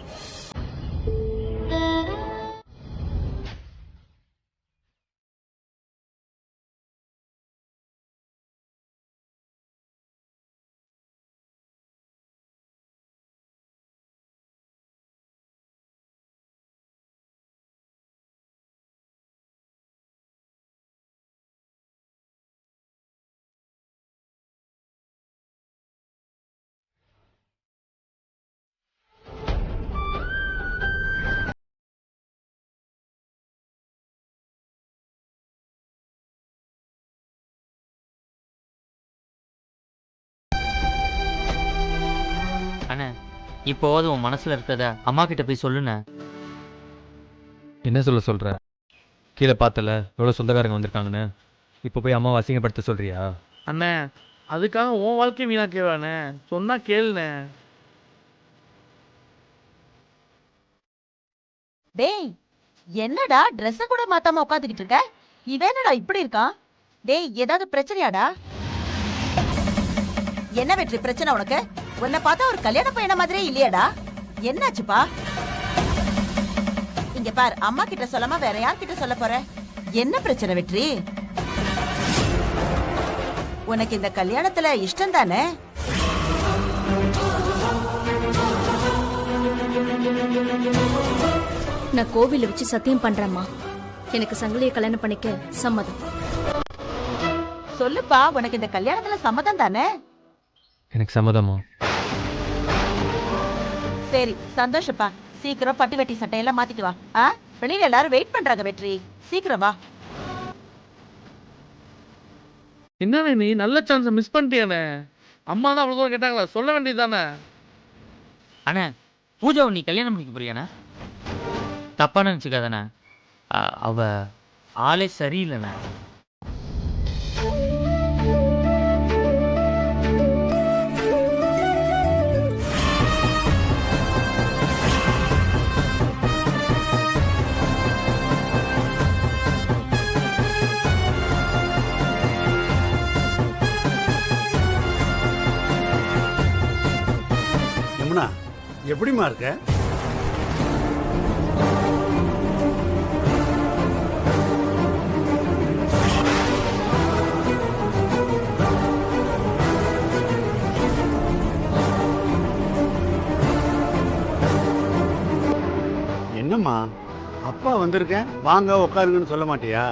அண்ணே இப்போது உன் மனசுல இருக்கிறத அம்மா கிட்ட போய் சொல்லுண்ணே. என்ன சொல்ற? கீழே பார்த்தல எவ்வளோ சொந்தக்காரங்க வந்திருக்காங்கன்னு. இப்போ போய் அம்மாவை அசிங்கப்படுத்த சொல்றியா? அண்ணே அதுக்காக உன் வாழ்க்கை வீணாக்கேவானே, சொன்னா கேளுண்ணே. டேய் என்னடா ட்ரெஸ் கூட மாத்தாம உட்காந்துக்கிட்டு இருக்க? இவன் என்னடா இப்படி இருக்கான்? டேய் ஏதாவது பிரச்சனையாடா? என்ன வெற்றி பிரச்சனை உனக்கு? உன்னை பார்த்தா ஒரு கல்யாண பையன மாதிரியே இல்லையாடா? என்னாச்சுப்பா? இங்க பார், அம்மா கிட்ட சொல்லாம வேற யார்கிட்ட சொல்ல போற? என்ன பிரச்சனை வெற்றி? உனக்கு இந்த கல்யாணத்துல இஷ்டம் தானே? நான் கோவில வச்சு சத்தியம் பண்றேம்மா. எனக்கு சங்கிலிய கல்யாணம் பண்ணிக்க சம்மதம். சொல்லுப்பா, உனக்கு இந்த கல்யாணத்துல சம்மதம் தானே? எனக்கு சம்மதமா? சரி சந்தோஷப்பா. சீக்கிரம் பட்டு வெட்டி சட்டையெல்லாம் மாத்திட்டு வா. வெளியில எல்லாரும் வெயிட் பண்றாங்க வெற்றி, சீக்கிரம் வா. என்னண்ணே நீ நல்ல சான்ஸை மிஸ் பண்ணிட்டியானே. அம்மா தான் அவ்வளோ தூரம் கேட்டாங்களா, சொல்ல வேண்டியதுதானே. அண்ணே பூஜாவை நீ கல்யாணம் பண்ணிக்க போறியாண்ணே? தப்பா நினச்சிக்காதாண்ணே, அவ ஆளே சரியில்லைண்ணே. யமுனா எப்படிமா இருக்க? என்னம்மா அப்பா வந்திருக்கேன் வாங்க உட்காருங்கன்னு சொல்ல மாட்டியா?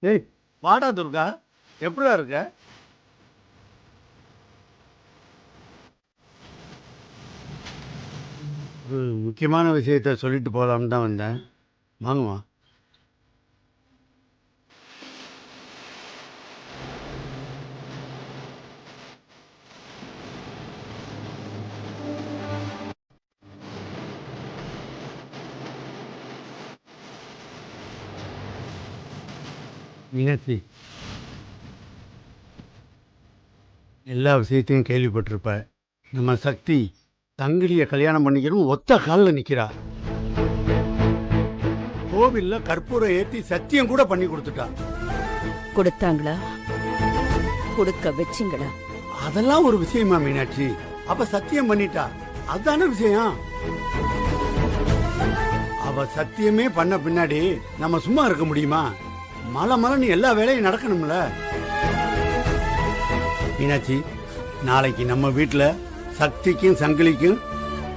ஏய் வாடா துர்கா, எப்படிடா இருக்க? ஒரு முக்கியமான விஷயத்த சொல்லிட்டு போகலாம்னு தான் வந்தேன். வாங்கம்மா. மீனாட்சி, எல்லா விஷயத்தையும் கேள்விப்பட்டிருப்ப. நம்ம சக்தி தங்கிலிய கல்யாணம் பண்ணிக்கணும் ஒத்த காலில் நிக்கிறா. கோவில்ல கற்பூரம் ஏத்தி சத்தியம் கூட பண்ணி கொடுத்துட்டா. கொடுத்தாங்களா? கொடுக்க வச்சிங்களா? அதெல்லாம் ஒரு விஷயமா மீனாட்சி? அப்ப சத்தியம் பண்ணிட்டா, அதுதானே விஷயம். அவ சத்தியமே பண்ண பின்னாடி நம்ம சும்மா இருக்க முடியுமா? மலை மலைன்னு எல்லா வேலையும் நடக்கணும்ல மீனாட்சி. நாளைக்கு நம்ம வீட்டுல சக்திக்கும் சங்கிலிக்கும்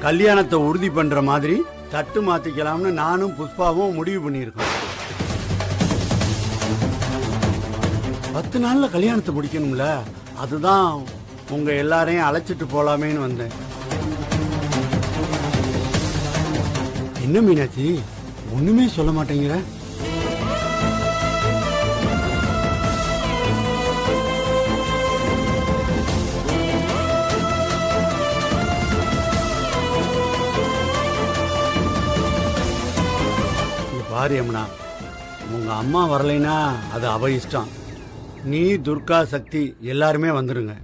கல்யாணத்தை உறுதி பண்ற மாதிரி தட்டு மாத்திக்கலாம்னு நானும் புஷ்பாவும் முடிவு பண்ணியிருக்கோம். 10 நாள்ல கல்யாணத்தை முடிக்கணும்ல, அதுதான் உங்க எல்லாரையும் அழைச்சிட்டு போலாமேன்னு வந்தேன். என்ன மீனாட்சி ஒண்ணுமே சொல்ல மாட்டேங்கிற? பாரு யமுனா, உங்க அம்மா வரலைன்னா அது அவ இஷ்டம். நீ, துர்கா, சக்தி எல்லாருமே வந்துருங்க.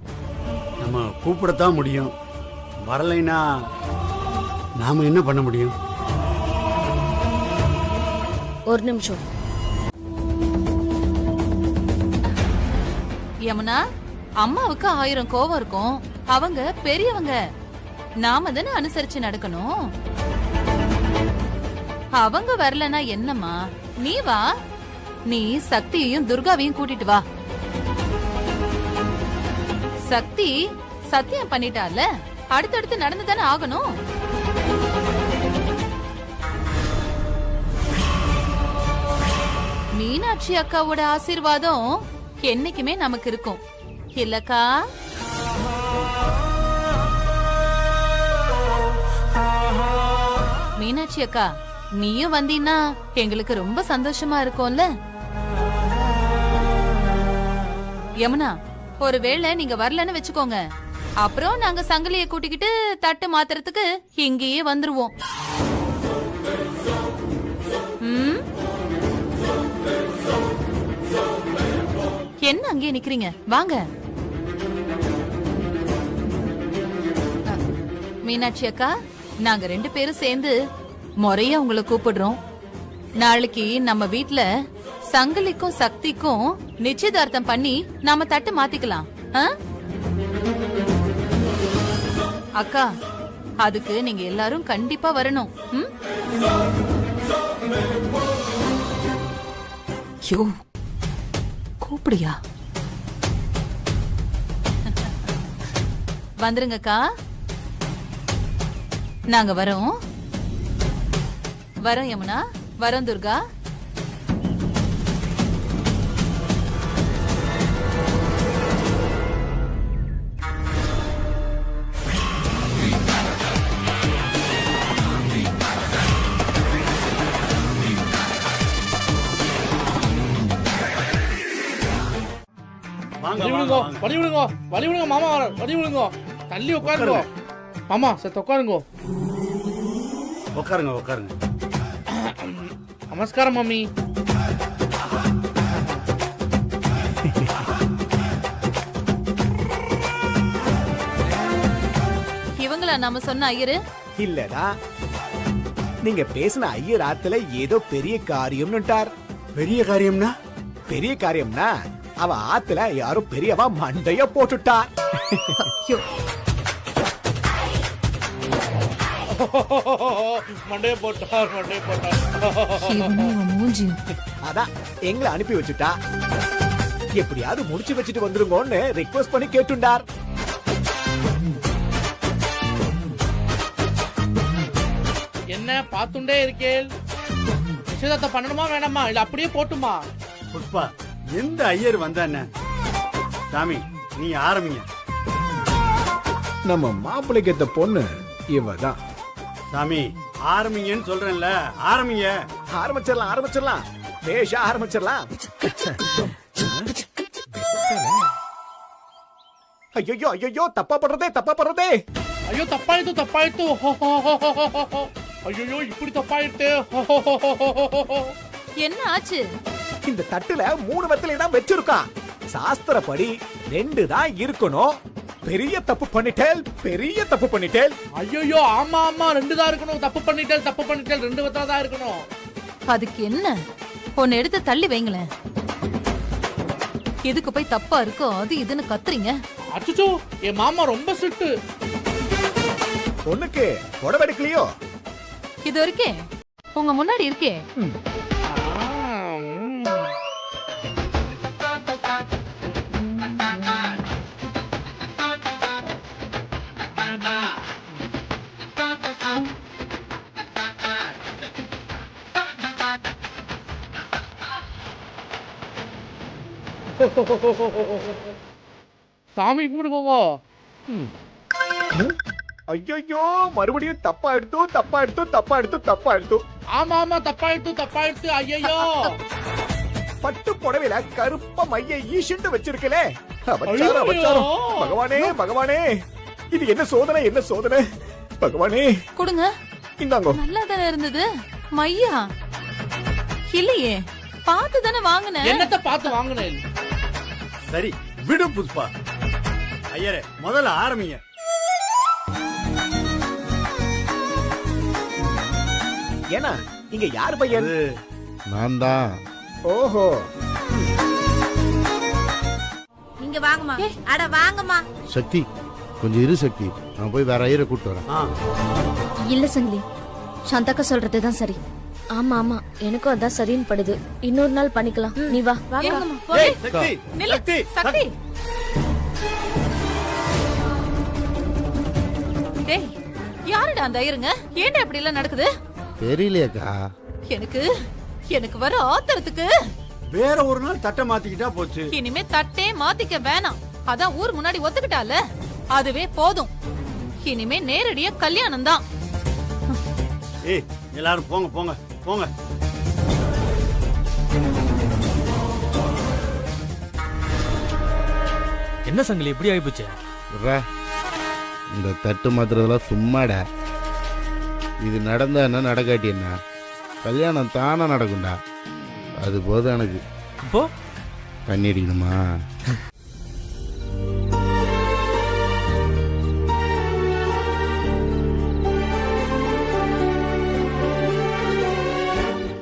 நம்ம கூப்பிடத்தான் முடியும். வரலைன்னா நாம என்ன பண்ண முடியும்? ஒரு நிமிஷம். யமுனா, அம்மாவுக்கு 1000 கோவம் இருக்கும். அவங்க பெரியவங்க, நாம தானே அனுசரிச்சு நடக்கணும். அவங்க வரலனா என்னம்மா? நீ வா, நீ சக்தியையும் துர்காவையும் கூட்டிட்டு வா. சக்தி சத்தியம் பண்ணிட்டால, அடுத்தடுத்து நடந்துதானே ஆகணும். மீனாட்சி அக்காவோட ஆசீர்வாதம் என்னைக்குமே நமக்கு இருக்கும் இல்லக்கா? மீனாட்சி அக்கா, நீயும் வந்தீன்னா எங்களுக்கு ரொம்ப சந்தோஷமா இருக்கும்ல. யமுனா, ஒருவேளை நீங்க வரலன்னு வச்சுக்கோங்க, அப்புறம் நாங்க சங்கிலிய கூட்டிக்கிட்டு தட்டு மாத்துறதுக்கு இங்கேயே வந்துருவோம். என்ன அங்கேயே நிக்கிறீங்க? வாங்க. மீனாட்சி அக்கா, நாங்க 2 பேரும் சேர்ந்து முறையா உங்களை கூப்பிடுறோம். நாளைக்கு நம்ம வீட்ல சங்கிலிக்கும் சக்திக்கும் நிச்சயதார்த்தம் பண்ணி நாம தட்டு மாத்திக்கலாம். அக்கா, அதுக்கு நீங்க எல்லாரும் கண்டிப்பா வரணும். கூப்பிடியா? வந்துருங்கக்கா, நாங்க வரோம். வரோம் யமுனா, வரோம் துர்கா. வழி விடுங்க மாமா வர. வழி விடுங்க, தள்ளி உட்காருங்க மாமா. சத்த உட்காருங்க. உட்காருங்க உட்காருங்க. நமஸ்காரம் மம்மி. இவங்களா நாம சொன்ன ஐயரு? இல்லடா, நீங்க பேசின ஐயர் ஆத்துல ஏதோ பெரிய காரியம்னுட்டார். பெரிய காரியம்னா? பெரிய காரியம்னா அவ ஆத்துல யாரும் பெரியவா மண்டைய போட்டுட்டா. மண்டைய போட்டார். அதான் எங்களை அனுப்பி வச்சுட்டா. எப்படியாவது முடிச்சு வச்சுட்டு வந்துருங்கன்னு ரிக்வெஸ்ட் பண்ணி கேட்டுண்டார். என்ன பாத்துண்டே இருக்கேன்? நிச்சயதார்த்தம் பண்ணணுமா வேணாமா, இல்ல அப்படியே போட்டுமா? புஷ்பா, எந்த ஐயர் வந்தா என்ன? சாமி, நீ ஆரம்பிங்க. நம்ம மாப்பிள்ளைக்கு ஏத்த பொண்ணு இவதான். சாமி, ஆரம்பிங்கன்னு சொல்றேன்ல, ஆரம்பிங்க. ஆரம்பிச்சிடலாம் பேஷா ஆரம்பிச்சிடலாம். ஐயோ தப்பா பண்றதே. ஐயோ தப்பாயிட்டு ஐயோ இப்படி தப்பாயிட்டு. என்ன ஆச்சு? இந்த தட்டுல 3 வெத்தலை தான் வச்சிருக்கான். சாஸ்திரப்படி 2 தான் இருக்கணும். பெரிய தப்பு பண்ணிட்டேல். ஐயோ ஆமா 2 தான் இருக்கணும். தப்பு பண்ணிட்டேல் 2 வெத்தலை தான் இருக்கணும். அதுக்கு என்ன? ஒன்னு எடுத்து தள்ளி வைங்களேன். எதுக்கு போய் தப்பா இருக்கோ அது இதுன்னு கத்துறீங்க? அச்சோ, என் மாமா ரொம்ப ஸ்ட்ரிக்ட். பொண்ணுக்கு புடவை எடுக்கலையோ? இது இருக்கே உங்க முன்னாடி இருக்கே. சாமி கும்பிடுவோமோ? ஐயோ மறுபடியும் தப்பா எடுத்து. ஆமா தப்பாயிடுத்து. ஐயோ பட்டு புடவையில கருப்ப மைய ஈஷிண்டு வச்சிருக்கலே. ஐயோ. பகவானே இது என்ன சோதனை பகவானே. கொடுங்க. இந்தாங்க. நல்லா தானே இருந்தது. மையா இல்லையே, பார்த்து தானே வாங்கினேன். என்னத்த பார்த்து வாங்கினேன்? சரி விடு புஷ்பா. ஐயரே முதல்ல ஆரம்பிங்க. ஏன்னா இங்க யார் பையன்? நான் தான். ஓஹோ, நீங்க வாங்கம்மா. அட வாங்கம்மா. சக்தி கொஞ்சம் இரு சக்தி, நான் போய் வேற ஐயரை கூட்டு வரேன். இல்ல சங்கிலி, சாந்தாக்கா சொல்றதுதான் சரி. ஆமா எனக்கும் அதான் சரின்னு படுது. இன்னொரு நாள் பண்ணிக்கலாம். நீ வா. சக்தி டேய், யாருடா அந்த ஐயருங்க? ஏன்டா இப்படி எல்லாம் நடக்குது? தெரியலையேக்கா. எனக்கு வர ஆத்திரத்துக்கு வேற ஒரு நாள் தட்டை மாத்திக்கிட்டா போச்சு. இனிமே தட்டே மாத்திக்க வேணாம். அதான் ஊர் முன்னாடி ஒத்துக்கிட்டால, அதுவே போதும். இனிமே நேரடியா கல்யாணம் தான். ஏய் எல்லாரும் போங்க. என்ன சங்கிலி இப்படி ஆயிப்போச்சு? இந்த தட்டு மாத்துறதெல்லாம் சும்மாடா. இது நடந்தா என்ன, நடக்காட்டி என்ன, கல்யாணம் தானா நடக்கும்டா. அது போதும் எனக்கு. இப்போ தண்ணி அடிக்கணுமா?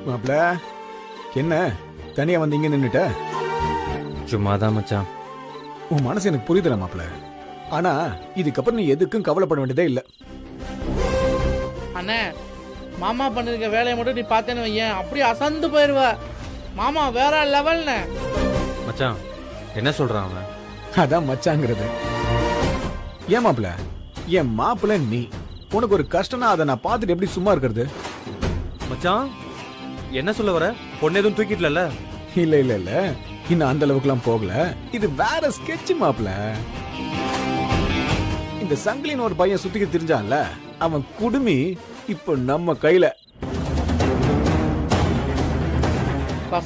மாப்ள என்ன தனியா வந்து இங்க நின்னுட்ட? சும்மாதான் மச்சான். உன் மனசு எனக்கு புரியுதுல மாப்ள. ஆனா இதுக்கப்புறம் நீ எதுக்கும் கவலைப்பட வேண்டியதே இல்ல. அண்ணே, மாமா பண்ணிருக்க வேலையை மட்டும் நீ பார்த்தேன்னு வையேன், அப்படியே அசந்து போயிருவ. மாமா வேற லெவல்னு. மச்சான் என்ன சொல்றான் அவன்? அதான் மச்சாங்கிறது. ஏன் மாப்ள, என் மாப்பிள்ள நீ. உனக்கு ஒரு கஷ்டம்னா அதை நான் பார்த்துட்டு எப்படி சும்மா இருக்கிறது? மச்சான் என்ன சொல்ல வர? பொண்ணு எதுவும் தூக்கிட்டல? இல்ல இன்னும் அந்த அளவுக்குலாம் போகல. இது வேற ஸ்கெட்ச் மாப்ள. இந்த சங்கிலின்னு ஒரு பையன் சுத்திக்க தெரிஞ்சான்ல, அவன் குடுமி இப்ப நம்ம கையில.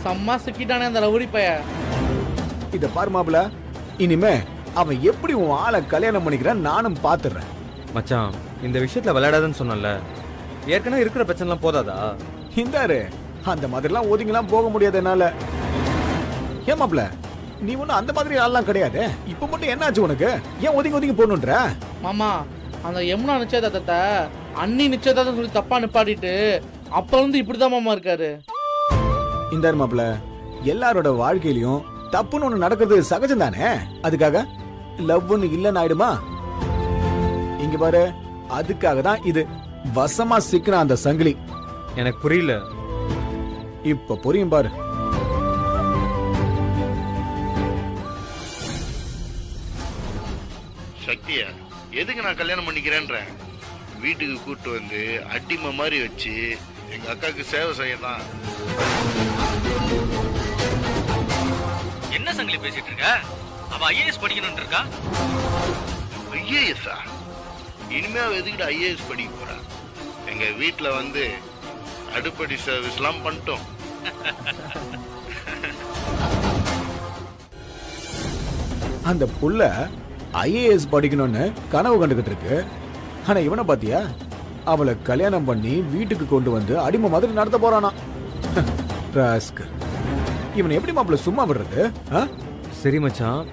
சம்மா சிக்கிட்டானே அந்த ரவுடி பைய. இத பாரு மாப்ள, இனிமே அவன் எப்படி உன் ஆளை கல்யாணம் பண்ணிக்கிறான் நானும் பாத்துறேன். மச்சான் இந்த விஷயத்துல விளையாடாதுன்னு சொன்னல, ஏற்கனவே இருக்கிற பிரச்சனைலாம் போதாதா? இந்தாரு, அந்த மாதிரிலாம் ஒதுங்கலாம் போக முடியாது என்னால. ஏன் மாப்ள, நீ ஒன்னும் அந்த மாதிரி ஆள்லாம் கிடையாது. இப்ப மட்டும் என்னாச்சு உனக்கு? ஏன் ஒதுங்கி போகணுன்ற? மாமா அந்த யமுனா நிச்சயதார்த்தத்தை அண்ணி நிச்சயதார்த்தம் சொல்லி தப்பா நிப்பாட்டிட்டு அப்ப வந்து இப்படிதான் மாமா இருக்காரு. இந்தாரு மாப்ள, எல்லாரோட வாழ்க்கையிலயும் தப்புன்னு ஒண்ணு நடக்கிறது சகஜம் தானே. அதுக்காக லவ்னு இல்லன்னு ஆயிடுமா? இங்க பாரு, அதுக்காக தான் இது வசமா சிக்கின அந்த சங்கிலி. எனக்கு புரியல. இப்ப புரியும் பாரு. சக்தியா எதுக்கு நான் கல்யாணம் பண்ணிக்கிறேன்ற? வீட்டுக்கு கூட்டு வந்து அடிமை மாதிரி வச்சு எங்க அக்காவுக்கு சேவை செய்யலாம். என்ன சங்கிலி பேசிட்டு இருக்க? அவ ஐஏஎஸ் படிக்கணும்னு இருக்கா. ஐஏஎஸ்ஸா? இனிமே அவ எதுக்கிட்ட ஐஏஎஸ் படிக்க போறா? எங்க வீட்டுல வந்து அடுப்படி சர்வீஸ்லாம் பண்ணிட்டோம். அந்த புள்ள ஐஏஎஸ் படிக்கணும்னு கனவு கண்டுகிட்டு இருக்கு. ஆனா இவனை பாத்தியா, அவளை கல்யாணம் பண்ணி வீட்டுக்கு கொண்டு வந்து அடிமை மாதிரி நடத்த போறானா. ராஸ்கல். இவனை எப்படி மாப்பிள்ள சும்மா விடுறது? சரி மச்சான்,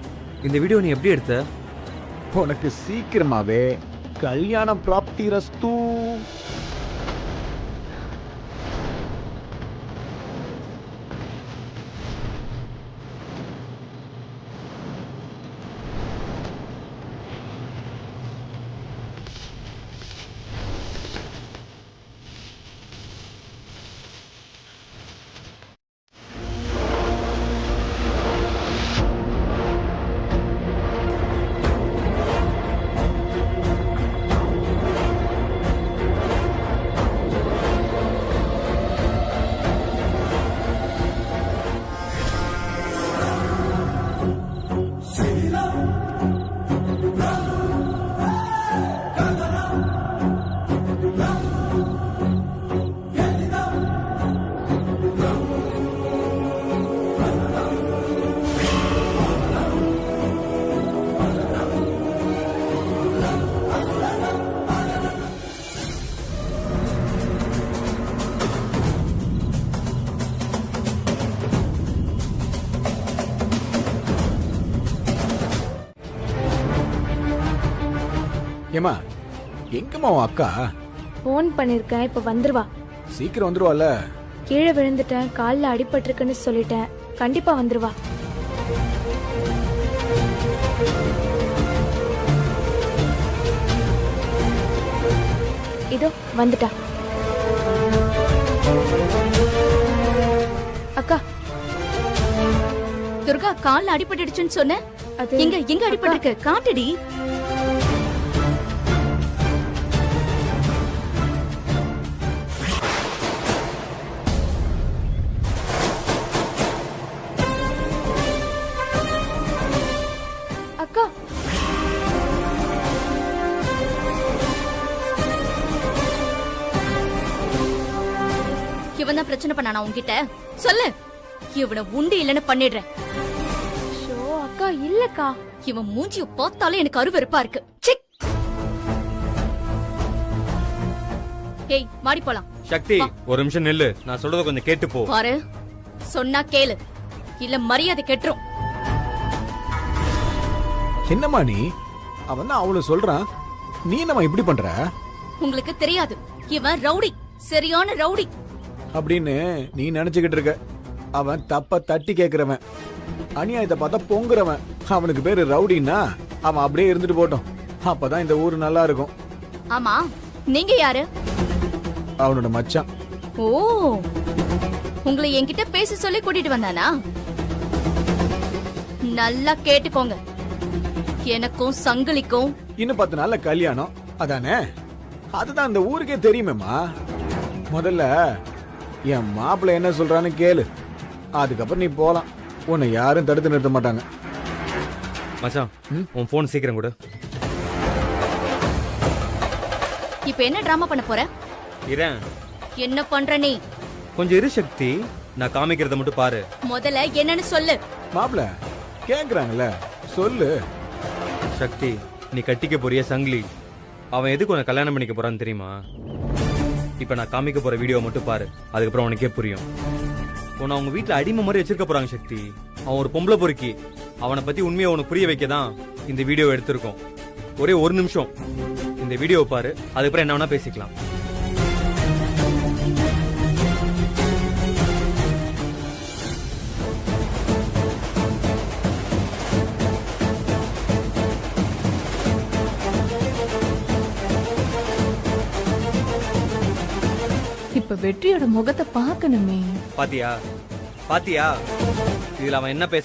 இந்த வீடியோ நீ எப்படி எடுத்த? உனக்கு சீக்கிரமாவே கல்யாணம் பிராப்தி ரஸ்து. ஏமா, எங்கம்மா உன் அக்கா? போன் பண்ணிருக்கேன், இப்ப வந்துருவா. சீக்கிரம் வந்துருவால. கீழே விழுந்துட்டேன், கால்ல அடிபட்டிருக்குன்னு சொல்லிட்டேன், கண்டிப்பா வந்துருவா. இதோ வந்துட்டா. அக்கா, துர்கா கால்ல அடிபட்டுடுச்சுன்னு சொன்ன. எங்க எங்க அடிபட்டிருக்கு காட்டுடி. அக்கா, இவன் தான் பிரச்சனை பண்ணானா உன்கிட்ட? சொல்லு. இவனை உண்டு இல்லன்னு பண்ணிடுறேன். ஷோ அக்கா, இல்லக்கா. இவன் மூஞ்சிய பார்த்தாலே எனக்கு அருவருப்பா இருக்கு. சிக். ஏய், மாடி போலாம். சக்தி, ஒரு நிமிஷம் நில்லு. நான் சொல்றத கொஞ்சம் கேட்டு போ. பாரு, சொன்னா கேளு, இல்ல மரியாதை கெட்டுரும். என்னம்மா நீ? அவன் தான் அவ்வளவு சொல்றான், நீ என்னம்மா இப்படி பண்ற? உங்களுக்கு தெரியாது, இவன் ரவுடி, சரியான ரவுடி அப்படின்னு நீ நினைச்சுக்கிட்டு இருக்க. அவன் தப்ப தட்டி கேக்குறவன், அநியாயத்தை பார்த்தா பொங்குறவன். அவனுக்கு பேரு ரவுடின்னா அவன் அப்படியே இருந்துட்டு போட்டோம். அப்பதான் இந்த ஊரு நல்லா இருக்கும். ஆமா, நீங்க யாரு? அவனோட மச்சான். ஓ, உங்களை என்கிட்ட பேச சொல்லி கூட்டிட்டு வந்தானா? நல்லா கேட்டுக்கோங்க, எனக்கும் சங்கிலிக்கும் இன்னும் 10 நாள்ல கல்யாணம், அதானே? அதுதான் இந்த ஊருக்கே தெரியுமேமா. முதல்ல என் மாப்பிள்ள என்ன சொல்றான்னு கேளு, அதுக்கப்புறம் நீ போலாம். உன்னை யாரும் தடுத்து நிறுத்த மாட்டாங்க. மச்சான், உன் போன் சீக்கிரம் கொடு. இப்ப என்ன டிராமா பண்ண போற? இரேன். என்ன பண்ற நீ? கொஞ்சம் இரு சக்தி, நான் காமிக்கிறத மட்டும் பாரு. முதல்ல என்னன்னு சொல்லு. மாப்பிள்ள கேக்குறாங்கல்ல, சொல்லு. சக்தி, நீ கட்டிக்க போறிய சங்கிலி, அவன் எதுக்கு உன்னை கல்யாணம் பண்ணிக்க போறான்னு தெரியுமா? இப்ப நான் காமிக்க போற வீடியோ மட்டும் பாரு, அதுக்கப்புறம் உனக்கே புரியும். உன்னை அவங்க வீட்டுல அடிமை மாதிரி வச்சிருக்க போறாங்க சக்தி. அவன் ஒரு பொம்பளை பொறுக்கி. அவனை பத்தி உண்மையை உனக்கு புரிய வைக்கதான் இந்த வீடியோ எடுத்திருக்கோம். ஒரே ஒரு நிமிஷம் இந்த வீடியோ பாரு, அதுக்கப்புறம் என்ன வேணா பேசிக்கலாம். இப்ப வெற்றியோட முகத்தை பார்க்கணுமே. பாத்தியா பாத்தியா, இதுல அவன் என்ன பேச